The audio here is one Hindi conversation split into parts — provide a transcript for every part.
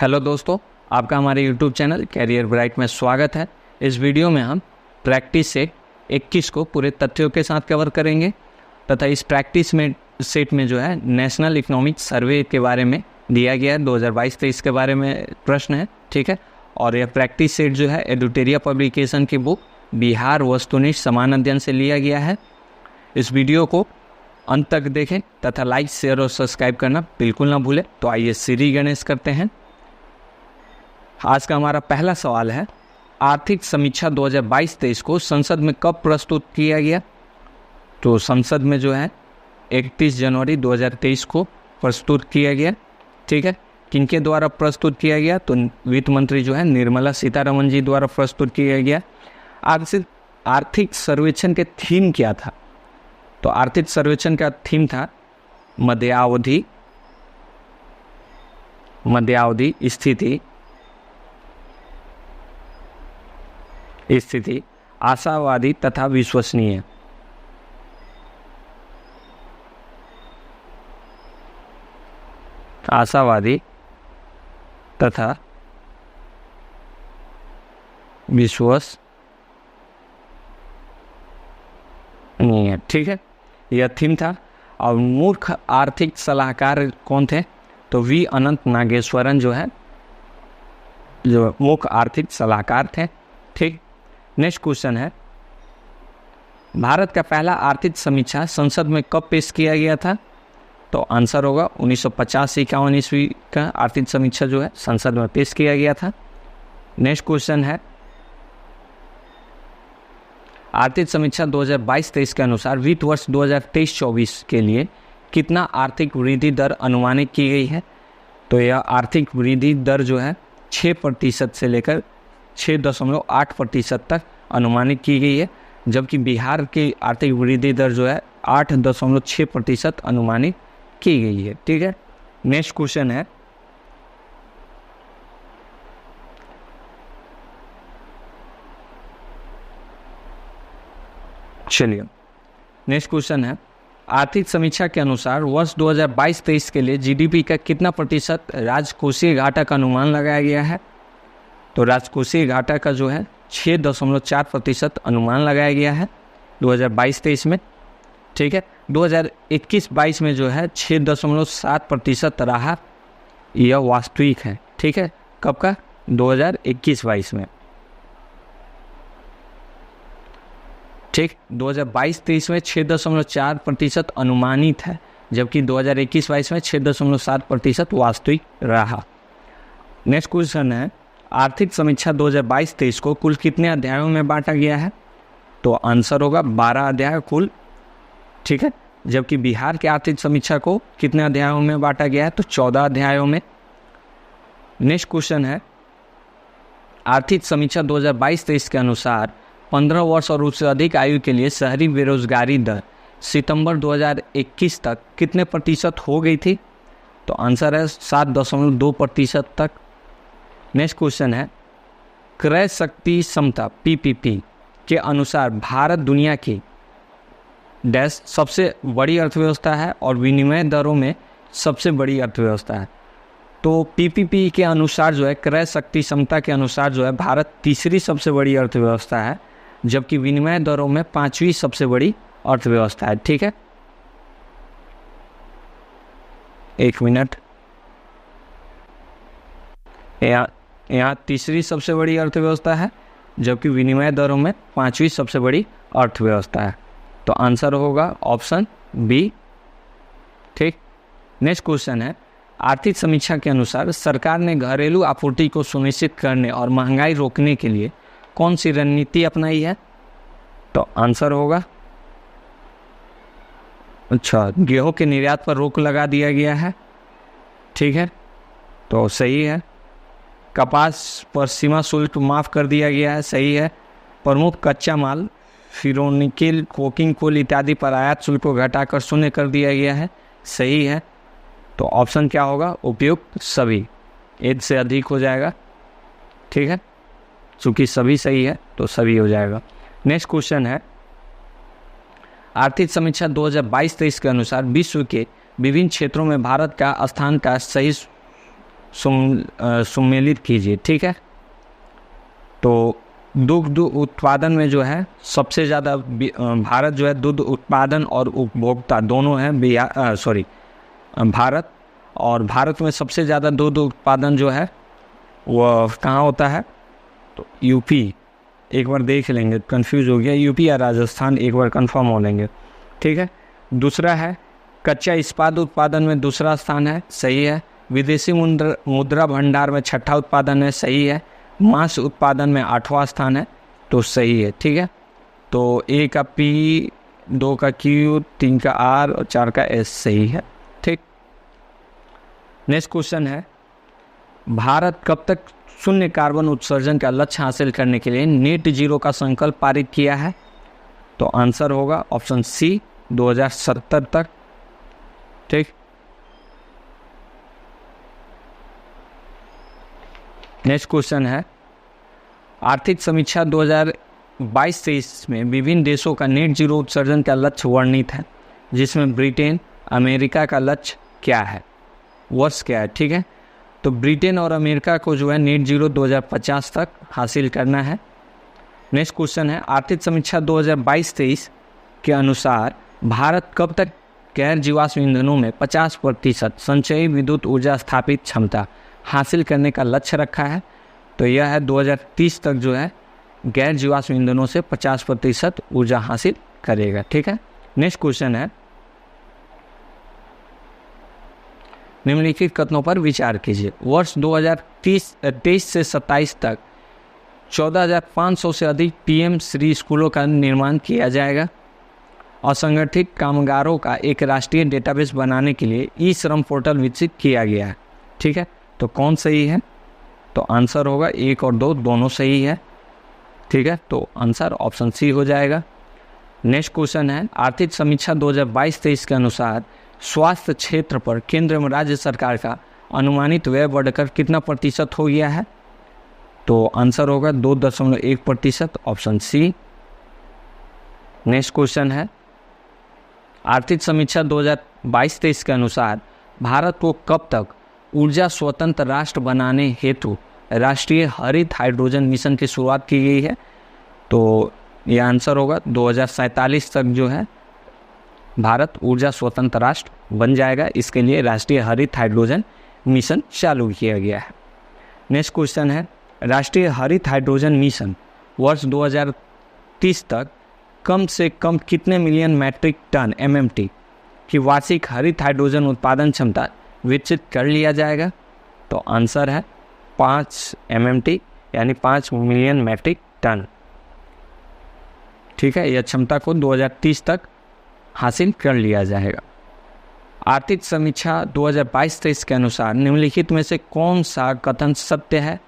हेलो दोस्तों, आपका हमारे YouTube चैनल कैरियर ब्राइट में स्वागत है। इस वीडियो में हम प्रैक्टिस सेट 21 को पूरे तथ्यों के साथ कवर करेंगे तथा इस प्रैक्टिस में सेट में जो है नेशनल इकोनॉमिक सर्वे के बारे में दिया गया है। 2022-23 के बारे में प्रश्न है, ठीक है। और यह प्रैक्टिस सेट जो है एडुटेरिया पब्लिकेशन की बुक बिहार वस्तुनिष्ठ समान अध्ययन से लिया गया है। इस वीडियो को अंत तक देखें तथा लाइक, शेयर और सब्सक्राइब करना बिल्कुल ना भूलें। तो आइए श्री गणेश करते हैं। आज का हमारा पहला सवाल है, आर्थिक समीक्षा 2022-23 को संसद में कब प्रस्तुत किया गया? तो संसद में जो है 31 जनवरी 2023 को प्रस्तुत किया गया, ठीक है। किनके द्वारा प्रस्तुत किया गया? तो वित्त मंत्री जो है निर्मला सीतारमण जी द्वारा प्रस्तुत किया गया। आर्थिक सर्वेक्षण के थीम क्या था? तो आर्थिक सर्वेक्षण का थीम था मध्यावधि स्थिति, आशावादी तथा विश्वसनीय। आशावादी तथा विश्वसनीय, ठीक है, यह थीम था। और मुख्य आर्थिक सलाहकार कौन थे? तो वी अनंत नागेश्वरन जो है जो मुख्य आर्थिक सलाहकार थे, ठीक। नेक्स्ट क्वेश्चन है, भारत का पहला आर्थिक समीक्षा संसद में कब पेश किया गया था? तो आंसर होगा 1950-51 ईस्वी का आर्थिक समीक्षा जो है संसद में पेश किया गया था। नेक्स्ट क्वेश्चन है, आर्थिक समीक्षा 2022-23 के अनुसार वित्त वर्ष 2023-24 के लिए कितना आर्थिक वृद्धि दर अनुमानित की गई है? तो यह आर्थिक वृद्धि दर जो है 6% से लेकर 6.8% तक अनुमानित की गई है, जबकि बिहार की आर्थिक वृद्धि दर जो है 8.6% अनुमानित की गई है, ठीक है। नेक्स्ट क्वेश्चन है, चलिए नेक्स्ट क्वेश्चन है, आर्थिक समीक्षा के अनुसार वर्ष 2022-23 के लिए जीडीपी का कितना प्रतिशत राजकोषीय घाटा का अनुमान लगाया गया है? तो राजकोषीय घाटा का जो है 6.4% अनुमान लगाया गया है 2022-23 में, ठीक है। 2021-22 में जो है 6.7% रहा, यह वास्तविक है, ठीक है। कब का? 2021-22 में, ठीक। 2022-23 में 6.4% अनुमानित है, जबकि 2021-22 में 6.7% वास्तविक रहा। नेक्स्ट क्वेश्चन है, आर्थिक समीक्षा 2022-23 को कुल कितने अध्यायों में बांटा गया है? तो आंसर होगा 12 अध्याय कुल, ठीक है। जबकि बिहार के आर्थिक समीक्षा को कितने अध्यायों में बांटा गया है? तो 14 अध्यायों में। नेक्स्ट क्वेश्चन है, आर्थिक समीक्षा 2022-23 के अनुसार 15 वर्ष और उससे अधिक आयु के लिए शहरी बेरोजगारी दर सितंबर 2021 तक कितने प्रतिशत हो गई थी? तो आंसर है 7.2% तक। नेक्स्ट क्वेश्चन है, क्रय शक्ति समता पीपीपी के अनुसार भारत दुनिया की डैश सबसे बड़ी अर्थव्यवस्था है और विनिमय दरों में सबसे बड़ी अर्थव्यवस्था है। तो पीपीपी के अनुसार जो है, क्रय शक्ति समता के अनुसार जो है भारत तीसरी सबसे बड़ी अर्थव्यवस्था है, जबकि विनिमय दरों में 5वीं सबसे बड़ी अर्थव्यवस्था है, ठीक है। एक मिनट, यहाँ तीसरी सबसे बड़ी अर्थव्यवस्था है, जबकि विनिमय दरों में 5वीं सबसे बड़ी अर्थव्यवस्था है। तो आंसर होगा ऑप्शन बी, ठीक। नेक्स्ट क्वेश्चन है, आर्थिक समीक्षा के अनुसार सरकार ने घरेलू आपूर्ति को सुनिश्चित करने और महंगाई रोकने के लिए कौन सी रणनीति अपनाई है? तो आंसर होगा, अच्छा, गेहूं के निर्यात पर रोक लगा दिया गया है, ठीक है, तो सही है। कपास पर सीमा शुल्क माफ़ कर दिया गया है, सही है। प्रमुख कच्चा माल फिरोनिकिल, कोकिंग कोल इत्यादि पर आयात शुल्क को घटाकर 0 कर दिया गया है, सही है। तो ऑप्शन क्या होगा? उपयुक्त सभी, एक से अधिक हो जाएगा, ठीक है। चूँकि सभी सही है तो सभी हो जाएगा। नेक्स्ट क्वेश्चन है, आर्थिक समीक्षा 2022-23 के अनुसार विश्व के विभिन्न क्षेत्रों में भारत का स्थान का सही सम्मिलित कीजिए। ठीक है, तो दुग्ध उत्पादन में जो है सबसे ज़्यादा भारत जो है दुग्ध उत्पादन और उपभोक्ता दोनों हैं भारत, और भारत में सबसे ज़्यादा दुग्ध उत्पादन जो है वो कहाँ होता है, तो यूपी। एक बार देख लेंगे, कंफ्यूज हो गया, यूपी या राजस्थान, एक बार कंफर्म हो लेंगे। ठीक है, दूसरा है कच्चा इस्पात उत्पादन में दूसरा स्थान है, सही है। विदेशी मुद्रा भंडार में छठा उत्पादन है, सही है। मांस उत्पादन में 8वां स्थान है, तो सही है। ठीक है, तो ए का पी, 2 का क्यू, 3 का आर और 4 का एस सही है। ठीक, नेक्स्ट क्वेश्चन है, भारत कब तक शून्य कार्बन उत्सर्जन का लक्ष्य हासिल करने के लिए नेट जीरो का संकल्प पारित किया है? तो आंसर होगा ऑप्शन सी, 2070 तक। ठीक, नेक्स्ट क्वेश्चन है, आर्थिक समीक्षा 2022-23 में विभिन्न देशों का नेट जीरो उत्सर्जन का लक्ष्य वर्णित है, जिसमें ब्रिटेन, अमेरिका का लक्ष्य क्या है, वर्ष क्या है? ठीक है, तो ब्रिटेन और अमेरिका को जो है नेट जीरो 2050 तक हासिल करना है। नेक्स्ट क्वेश्चन है, आर्थिक समीक्षा 2022-23 के अनुसार भारत कब तक गैर जीवाश्म ईंधनों में 50% संचयी विद्युत ऊर्जा स्थापित क्षमता हासिल करने का लक्ष्य रखा है? तो यह है 2030 तक जो है गैर जीवाश्म ईंधनों से 50% ऊर्जा हासिल करेगा। ठीक है, नेक्स्ट क्वेश्चन है, निम्नलिखित कथनों पर विचार कीजिए। वर्ष 2023 से 27 तक 14,500 से अधिक पीएम श्री स्कूलों का निर्माण किया जाएगा। असंगठित कामगारों का एक राष्ट्रीय डेटाबेस बनाने के लिए ई श्रम पोर्टल विकसित किया गया है। ठीक है, तो कौन सही है? तो आंसर होगा 1 और 2 दोनों सही है। ठीक है, तो आंसर ऑप्शन सी हो जाएगा। नेक्स्ट क्वेश्चन है, आर्थिक समीक्षा 2022-23 के अनुसार स्वास्थ्य क्षेत्र पर केंद्र एवं राज्य सरकार का अनुमानित व्यय बढ़कर कितना प्रतिशत हो गया है? तो आंसर होगा 2.1%, ऑप्शन सी। नेक्स्ट क्वेश्चन है, आर्थिक समीक्षा 2022-23 के अनुसार भारत को कब तक ऊर्जा स्वतंत्र राष्ट्र बनाने हेतु राष्ट्रीय हरित हाइड्रोजन मिशन की शुरुआत की गई है? तो यह आंसर होगा 2047 तक जो है भारत ऊर्जा स्वतंत्र राष्ट्र बन जाएगा। इसके लिए राष्ट्रीय हरित हाइड्रोजन मिशन चालू किया गया है। नेक्स्ट क्वेश्चन है, राष्ट्रीय हरित हाइड्रोजन मिशन वर्ष 2030 तक कम से कम कितने मिलियन मैट्रिक टन MMT की वार्षिक हरित हाइड्रोजन उत्पादन क्षमता विकसित कर लिया जाएगा? तो आंसर है 5 MMT यानी 5 मिलियन मैट्रिक टन। ठीक है, यह क्षमता को 2030 तक हासिल कर लिया जाएगा। आर्थिक समीक्षा 2022-23 के अनुसार निम्नलिखित में से कौन सा कथन सत्य है?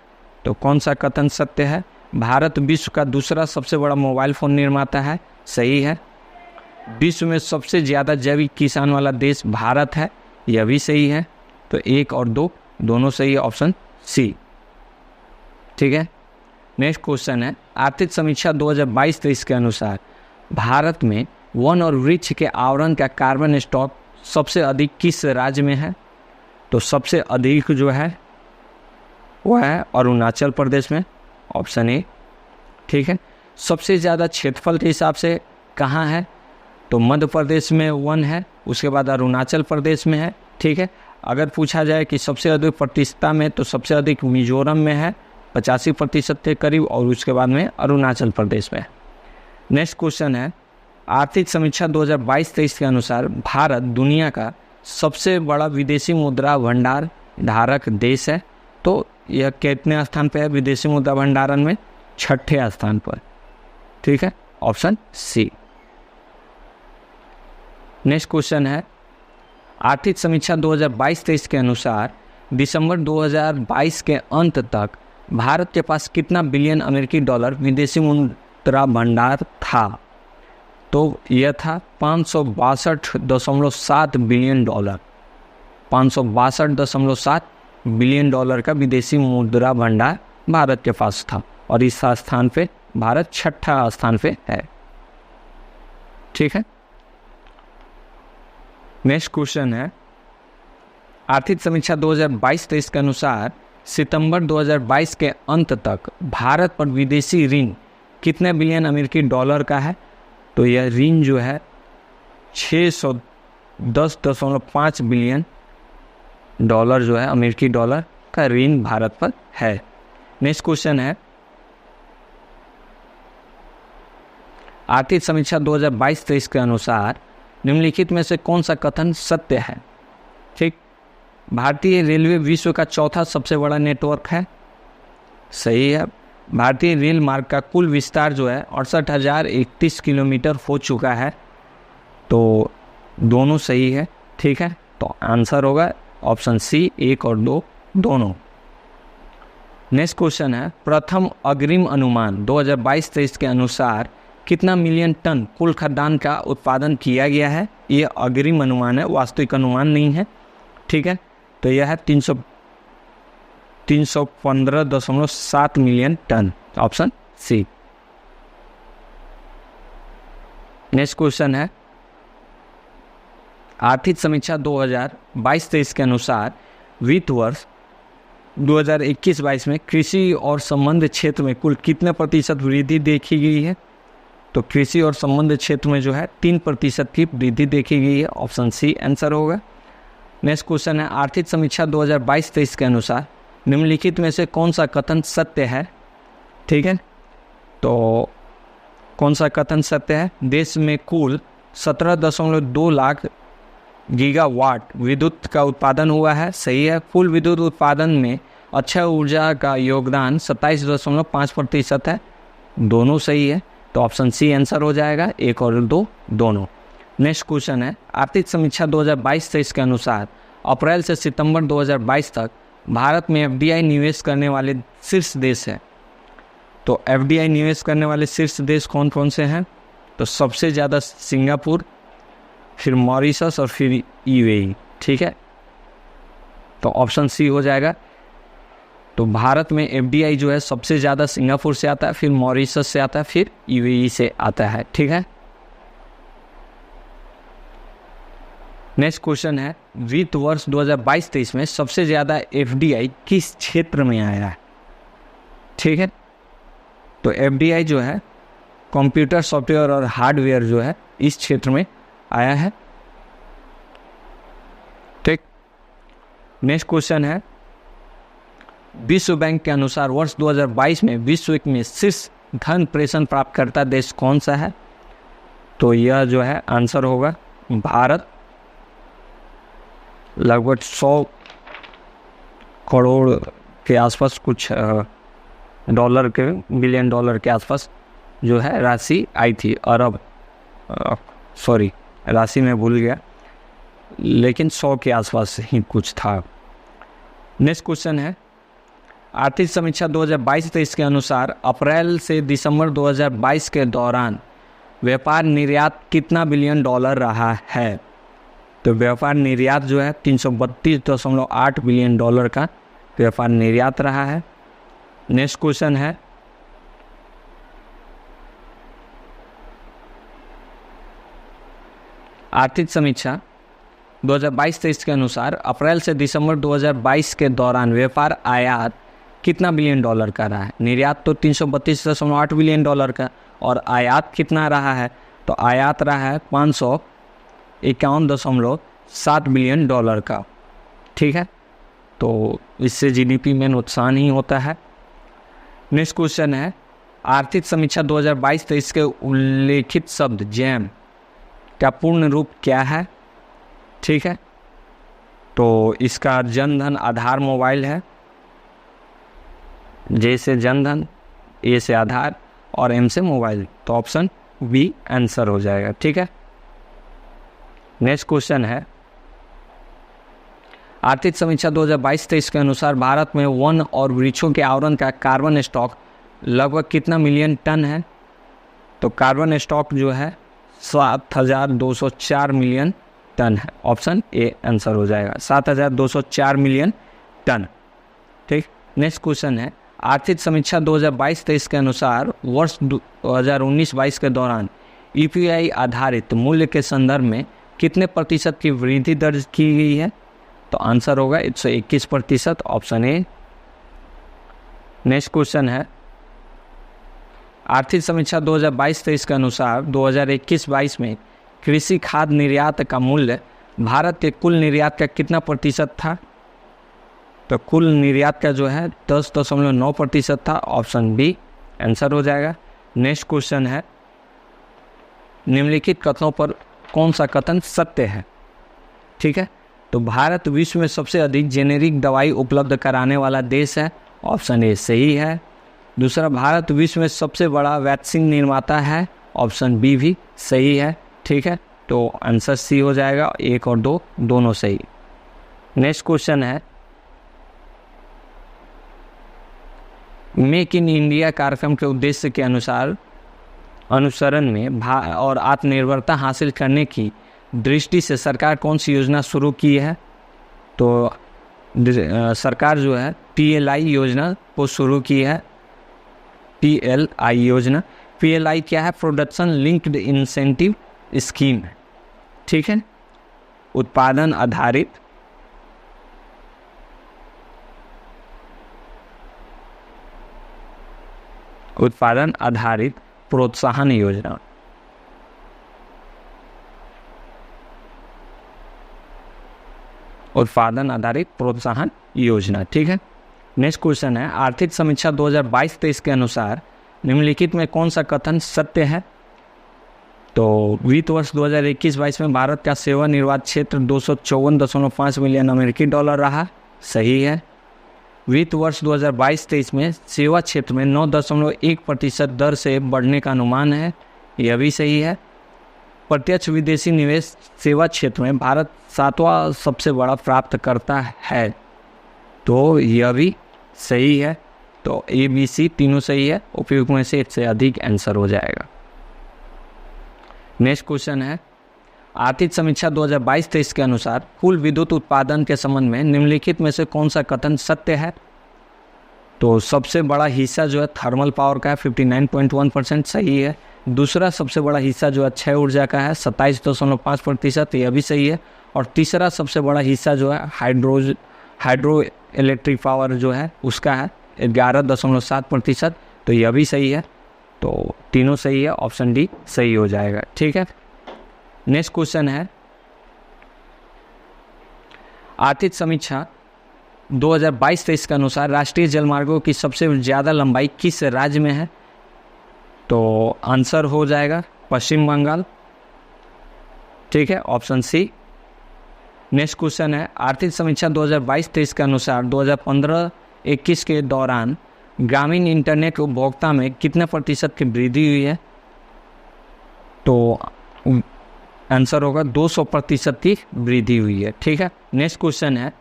तो कौन सा कथन सत्य है? भारत विश्व का दूसरा सबसे बड़ा मोबाइल फ़ोन निर्माता है, सही है। विश्व में सबसे ज़्यादा जैविक किसान वाला देश भारत है, यह भी सही है। तो 1 और 2 दोनों सही है, ऑप्शन सी। ठीक है, नेक्स्ट क्वेश्चन है, आर्थिक समीक्षा 2022-23 के अनुसार भारत में वन और वृक्ष के आवरण का कार्बन स्टॉक सबसे अधिक किस राज्य में है? तो सबसे अधिक जो है वह है अरुणाचल प्रदेश में, ऑप्शन ए। ठीक है, सबसे ज़्यादा क्षेत्रफल के हिसाब से कहाँ है? तो मध्य प्रदेश में वन है, उसके बाद अरुणाचल प्रदेश में है। ठीक है, अगर पूछा जाए कि सबसे अधिक प्रतिशतता में, तो सबसे अधिक मिजोरम में है 85% के करीब, और उसके बाद में अरुणाचल प्रदेश में है। नेक्स्ट क्वेश्चन है, आर्थिक समीक्षा 2022-23 के अनुसार भारत दुनिया का सबसे बड़ा विदेशी मुद्रा भंडार धारक देश है। तो यह कितने स्थान पर है विदेशी मुद्रा भंडारण में? 6ठे स्थान पर। ठीक है, ऑप्शन सी। नेक्स्ट क्वेश्चन है, आर्थिक समीक्षा 2022-23 के अनुसार दिसंबर 2022 के अंत तक भारत के पास कितना बिलियन अमेरिकी डॉलर विदेशी मुद्रा भंडार था? तो यह था 562.7 बिलियन डॉलर। 562.7 बिलियन डॉलर का विदेशी मुद्रा भंडार भारत के पास था, और इस स्थान पे भारत 6ठा स्थान पे है। ठीक है, नेक्स्ट क्वेश्चन है, आर्थिक समीक्षा 2022-23 के अनुसार सितंबर 2022 के अंत तक भारत पर विदेशी ऋण कितने बिलियन अमेरिकी डॉलर का है? तो यह ऋण जो है 610.5 बिलियन डॉलर जो है अमेरिकी डॉलर का ऋण भारत पर है। नेक्स्ट क्वेश्चन है, आर्थिक समीक्षा 2022-23 के अनुसार निम्नलिखित में से कौन सा कथन सत्य है? ठीक, भारतीय रेलवे विश्व का चौथा सबसे बड़ा नेटवर्क है। सही है। भारतीय रेल मार्ग का कुल विस्तार जो है 68,031 किलोमीटर हो चुका है। तो दोनों सही है। ठीक है, तो आंसर होगा ऑप्शन सी, 1 और 2 दोनों। नेक्स्ट क्वेश्चन है, प्रथम अग्रिम अनुमान 2022-23 के अनुसार कितना मिलियन टन कुल खाद्यान्न का उत्पादन किया गया है? ये अग्रिम अनुमान है, वास्तविक अनुमान नहीं है। ठीक है, तो यह है 315.7 million ton, option C. Next question है, आर्थिक समीक्षा 2022-23 के अनुसार वित्त वर्ष 2021-22 में कृषि और संबंध क्षेत्र में कुल कितने प्रतिशत वृद्धि देखी गई है? तो कृषि और संबंध क्षेत्र में जो है 3% की वृद्धि देखी गई है, ऑप्शन सी आंसर होगा। नेक्स्ट क्वेश्चन है, आर्थिक समीक्षा 2022-23 के अनुसार निम्नलिखित में से कौन सा कथन सत्य है? ठीक है, तो कौन सा कथन सत्य है? देश में कुल 17.2 लाख गीगावाट विद्युत का उत्पादन हुआ है। सही है। कुल विद्युत उत्पादन में अक्षय ऊर्जा का योगदान 27.5% है। दोनों सही है, तो ऑप्शन सी आंसर हो जाएगा, 1 और 2 दोनों। नेक्स्ट क्वेश्चन है, आर्थिक समीक्षा 2022-23 के अनुसार अप्रैल से सितंबर 2022 तक भारत में एफडीआई निवेश करने वाले शीर्ष देश है। तो एफडीआई निवेश करने वाले शीर्ष देश कौन कौन से हैं? तो सबसे ज़्यादा सिंगापुर, फिर मॉरिशस और फिर यूएई। ठीक है, तो ऑप्शन सी हो जाएगा। तो भारत में एफडीआई जो है सबसे ज़्यादा सिंगापुर से आता है, फिर मॉरिशस से आता है, फिर यूएई से आता है। ठीक है। नेक्स्ट क्वेश्चन है, वित्त वर्ष 2022-23 में सबसे ज़्यादा एफडीआई किस क्षेत्र में आया है? ठीक है, तो एफडीआई जो है कंप्यूटर सॉफ्टवेयर और हार्डवेयर जो है इस क्षेत्र में आया है। ठीक। नेक्स्ट क्वेश्चन है, विश्व बैंक के अनुसार वर्ष 2022 में विश्व में शीर्ष धन प्रेषण प्राप्तकर्ता देश कौन सा है? तो यह जो है आंसर होगा भारत। लगभग 100 करोड़ के आसपास, कुछ डॉलर के, बिलियन डॉलर के आसपास जो है राशि आई थी। अरब, सॉरी राशि में भूल गया, लेकिन 100 के आसपास ही कुछ था। नेक्स्ट क्वेश्चन है, आर्थिक समीक्षा 2022-23 के अनुसार अप्रैल से दिसंबर 2022 के दौरान व्यापार निर्यात कितना बिलियन डॉलर रहा है? तो व्यापार निर्यात जो है 332.8 बिलियन डॉलर का व्यापार निर्यात रहा है। नेक्स्ट क्वेश्चन है, आर्थिक समीक्षा 2022-23 के अनुसार अप्रैल से दिसंबर 2022 के दौरान व्यापार आयात कितना बिलियन डॉलर का रहा है? निर्यात तो 332.8 बिलियन डॉलर का, और आयात कितना रहा है? तो आयात रहा है 551.7 बिलियन डॉलर का। ठीक है, तो इससे जीडीपी में नुकसान ही होता है। नेक्स्ट क्वेश्चन है, आर्थिक समीक्षा 2022-23 के उल्लेखित शब्द जैम का पूर्ण रूप क्या है? ठीक है, तो इसका जनधन आधार मोबाइल है। जे से जनधन, ए से आधार और एम से मोबाइल, तो ऑप्शन बी आंसर हो जाएगा। ठीक है। नेक्स्ट क्वेश्चन है, आर्थिक समीक्षा 2022-23 के अनुसार भारत में वन और वृक्षों के आवरण का कार्बन स्टॉक लगभग कितना मिलियन टन है? तो कार्बन स्टॉक जो है 7,204 मिलियन टन है। ऑप्शन ए आंसर हो जाएगा, 7,204 मिलियन टन। ठीक। नेक्स्ट क्वेश्चन है, आर्थिक समीक्षा 2022-23 के अनुसार वर्ष 2019-22 के दौरान ईपीआई आधारित मूल्य के संदर्भ में कितने प्रतिशत की वृद्धि दर्ज की गई है? तो आंसर होगा 121%, ऑप्शन ए। नेक्स्ट क्वेश्चन है, आर्थिक समीक्षा 2022-23 के अनुसार 2021-22 में कृषि खाद्य निर्यात का मूल्य भारत के कुल निर्यात का कितना प्रतिशत था? तो कुल निर्यात का जो है 10.9% था, ऑप्शन बी आंसर हो जाएगा। नेक्स्ट क्वेश्चन है, निम्नलिखित कथनों पर कौन सा कथन सत्य है? ठीक है, तो भारत विश्व में सबसे अधिक जेनेरिक दवाई उपलब्ध कराने वाला देश है, ऑप्शन ए सही है। दूसरा, भारत विश्व में सबसे बड़ा वैक्सीन निर्माता है, ऑप्शन बी भी सही है। ठीक है, तो आंसर सी हो जाएगा, 1 और 2 दोनों सही। नेक्स्ट क्वेश्चन है, मेक इन इंडिया कार्यक्रम के उद्देश्य के अनुसरण में और आत्मनिर्भरता हासिल करने की दृष्टि से सरकार कौन सी योजना शुरू की है? तो सरकार जो है PLI योजना को शुरू की है। PLI योजना, PLI क्या है? प्रोडक्शन लिंक्ड इंसेंटिव स्कीम है। ठीक है, उत्पादन आधारित प्रोत्साहन योजना। उत्पादन आधारित प्रोत्साहन योजना। ठीक है, नेक्स्ट क्वेश्चन है, आर्थिक समीक्षा 2022-23 के अनुसार निम्नलिखित में कौन सा कथन सत्य है? तो वित्त वर्ष 2021-22 में भारत का सेवा निर्वात क्षेत्र 254.5 मिलियन अमेरिकी डॉलर रहा, सही है। वित्त वर्ष 2022-23 में सेवा क्षेत्र में 9.1% दर से बढ़ने का अनुमान है, यह भी सही है। प्रत्यक्ष विदेशी निवेश सेवा क्षेत्र में भारत 7वां सबसे बड़ा प्राप्तकर्ता है, तो यह भी सही है। तो A, B, C तीनों सही है, उपयुक्त में से इससे अधिक आंसर हो जाएगा। नेक्स्ट क्वेश्चन है, आर्थिक समीक्षा 2022-23 के अनुसार कुल विद्युत उत्पादन के संबंध में निम्नलिखित में से कौन सा कथन सत्य है? तो सबसे बड़ा हिस्सा जो है थर्मल पावर का है, 59.1%, सही है। दूसरा सबसे बड़ा हिस्सा जो है अक्षय ऊर्जा का है, 27.5%, यह भी सही है। और तीसरा सबसे बड़ा हिस्सा जो है हाइड्रो इलेक्ट्रिक पावर जो है उसका है 11.7%, तो यह भी सही है। तो तीनों सही है, ऑप्शन डी सही हो जाएगा। ठीक है, नेक्स्ट क्वेश्चन है, आर्थिक समीक्षा 2022-23 के अनुसार राष्ट्रीय जलमार्गों की सबसे ज़्यादा लंबाई किस राज्य में है? तो आंसर हो जाएगा पश्चिम बंगाल। ठीक है, ऑप्शन सी। नेक्स्ट क्वेश्चन है, आर्थिक समीक्षा 2022-23 के अनुसार 2015-21 के दौरान ग्रामीण इंटरनेट उपभोक्ता में कितने प्रतिशत की वृद्धि हुई है? तो आंसर होगा 200% की वृद्धि हुई है। ठीक है, नेक्स्ट क्वेश्चन है,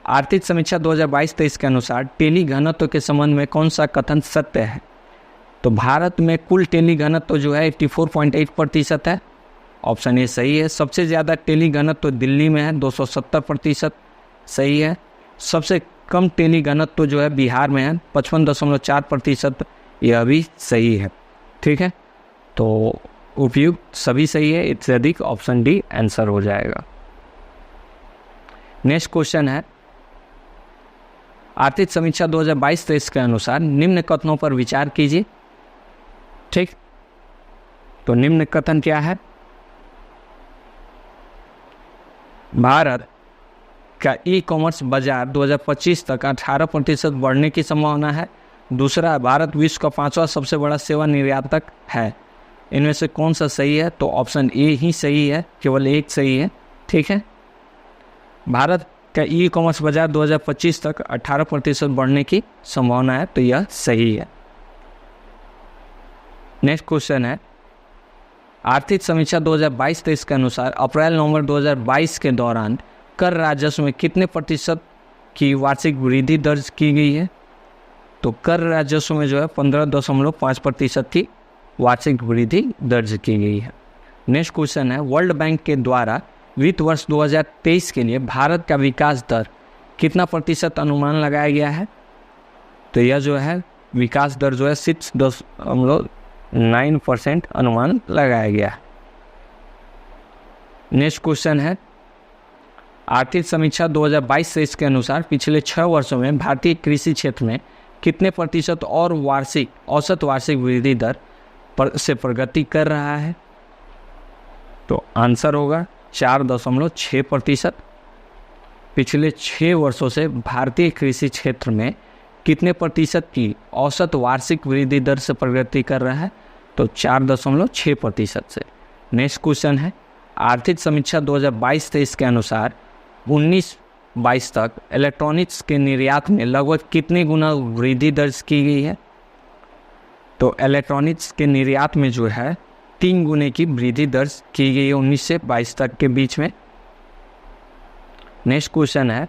आर्थिक समीक्षा 2022-23 के अनुसार टेली घनत्व के संबंध में कौन सा कथन सत्य है? तो भारत में कुल टेली घनत्व जो है 84.8% है, ऑप्शन ए सही है। सबसे ज़्यादा टेली घनत्व दिल्ली में है, 270%, सही है। सबसे कम टेली घनत्व जो है बिहार में है, 55.4%, यह भी सही है। ठीक है, तो उपयुक्त सभी सही है, इससे अधिक ऑप्शन डी आंसर हो जाएगा। नेक्स्ट क्वेश्चन है, आर्थिक समीक्षा 2022-23 के अनुसार निम्न कथनों पर विचार कीजिए। ठीक, तो निम्न कथन क्या है? भारत का ई-कॉमर्स बाजार 2025 तक 18% बढ़ने की संभावना है। दूसरा, भारत विश्व का 5वां सबसे बड़ा सेवा निर्यातक है। इनमें से कौन सा सही है? तो ऑप्शन ए ही सही है, केवल एक सही है। ठीक है, भारत का ई-कॉमर्स बाजार 2025 तक 18% बढ़ने की संभावना है, तो यह सही है। नेक्स्ट क्वेश्चन है, आर्थिक समीक्षा 2022-23 के अनुसार अप्रैल-नवंबर 2022 के दौरान कर राजस्व में कितने प्रतिशत की वार्षिक वृद्धि दर्ज की गई है? तो कर राजस्व में जो है 15.5% की वार्षिक वृद्धि दर्ज की गई है। नेक्स्ट क्वेश्चन है, वर्ल्ड बैंक के द्वारा वित्त वर्ष 2023 के लिए भारत का विकास दर कितना प्रतिशत अनुमान लगाया गया है? तो यह जो है विकास दर जो है 6.9% अनुमान लगाया गया है। नेक्स्ट क्वेश्चन है, आर्थिक समीक्षा 2022-23 के अनुसार पिछले 6 वर्षों में भारतीय कृषि क्षेत्र में कितने प्रतिशत और औसत वार्षिक वृद्धि दर से प्रगति कर रहा है? तो आंसर होगा 4.6%। पिछले 6 वर्षों से भारतीय कृषि क्षेत्र में कितने प्रतिशत की औसत वार्षिक वृद्धि दर से प्रगति कर रहा है? तो 4.6% से। नेक्स्ट क्वेश्चन है, आर्थिक समीक्षा 2022-23 के अनुसार 19-22 तक इलेक्ट्रॉनिक्स के निर्यात में लगभग कितने गुना वृद्धि दर्ज की गई है? तो इलेक्ट्रॉनिक्स के निर्यात में जो है 3 गुने की वृद्धि दर्ज की गई है 19 से 22 तक के बीच में। नेक्स्ट क्वेश्चन है,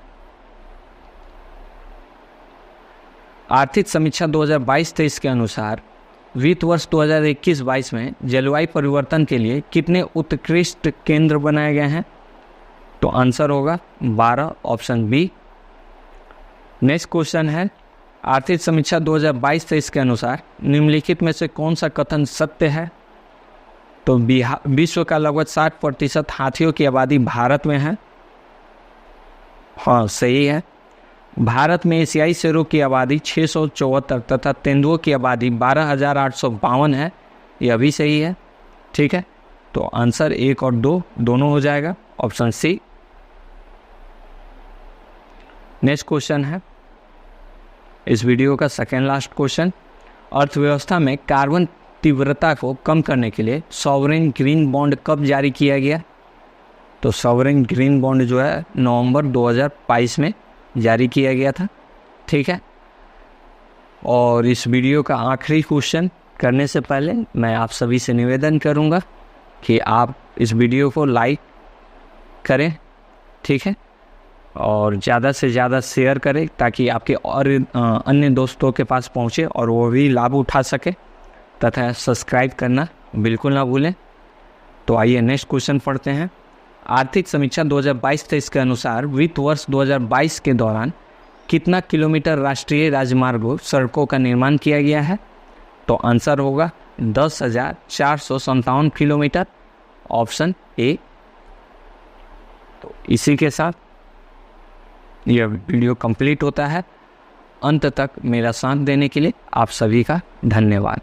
आर्थिक समीक्षा 2022-23 के अनुसार वित्त वर्ष 2021-22 में जलवायु परिवर्तन के लिए कितने उत्कृष्ट केंद्र बनाए गए हैं? तो आंसर होगा 12, ऑप्शन बी। नेक्स्ट क्वेश्चन है, आर्थिक समीक्षा 2022-23 के अनुसार निम्नलिखित में से कौन सा कथन सत्य है? तो विश्व का लगभग 60% हाथियों की आबादी भारत में है। हाँ, सही है। भारत में एशियाई शेरों की आबादी 674 तथा तेंदुओं की आबादी 12,852 है। यह भी सही है। ठीक है, तो आंसर 1 और 2 दोनों हो जाएगा, ऑप्शन सी। नेक्स्ट क्वेश्चन है इस वीडियो का सेकेंड लास्ट क्वेश्चन, अर्थव्यवस्था में कार्बन तीव्रता को कम करने के लिए सॉवरेन ग्रीन बॉन्ड कब जारी किया गया? तो सॉवरेन ग्रीन बॉन्ड जो है नवंबर 2022 में जारी किया गया था। ठीक है, और इस वीडियो का आखिरी क्वेश्चन करने से पहले मैं आप सभी से निवेदन करूंगा कि आप इस वीडियो को लाइक करें, ठीक है, और ज़्यादा से ज़्यादा शेयर करें ताकि आपके और अन्य दोस्तों के पास पहुंचे और वो भी लाभ उठा सके, तथा सब्सक्राइब करना बिल्कुल ना भूलें। तो आइए नेक्स्ट क्वेश्चन पढ़ते हैं। आर्थिक समीक्षा 2022-23 के अनुसार वित्त वर्ष 2022 के दौरान कितना किलोमीटर राष्ट्रीय राजमार्गों सड़कों का निर्माण किया गया है? तो आंसर होगा 10,457 किलोमीटर, ऑप्शन ए। तो इसी के साथ यह वीडियो कंप्लीट होता है। अंत तक मेरा साथ देने के लिए आप सभी का धन्यवाद।